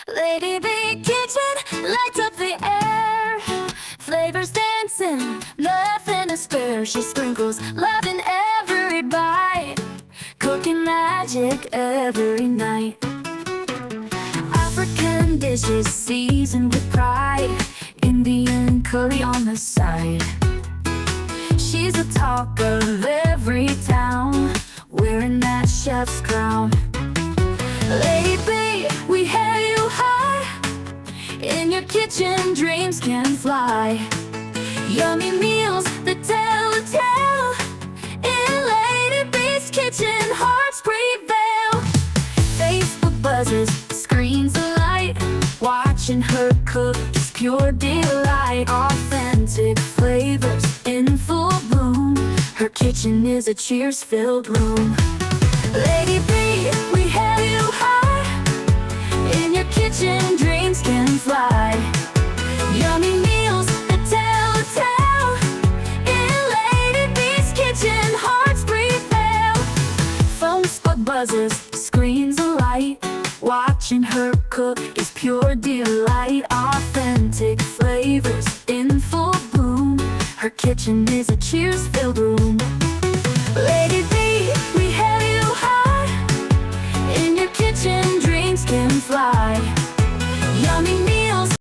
Lady B Kitchen lights up the air. Flavors dancing, nothing to spare. She sprinkles love in every bite, cooking magic every night. African dishes seasoned with pride, Indian curry on the side. She's the talk of every town, wearing that chef's crown. Lady B, we hail you high. In your kitchen, dreams can fly. Yummy meals that tell a tale. In Lady B's kitchen, hearts prevail. Facebook buzzes, screens alight. Watching her cook is pure delight. Authentic flavors in full bloom. Her kitchen is a cheers-filled room. Lady B, we hail you high. In your kitchen, dreams can fly. Yummy meals that tell a tale. In Lady B's kitchen, hearts prevail. Phone spot buzzes, screens alight. Watching her cook is pure delight. Authentic flavors in full bloom. Her kitchen is a cheers-filled room.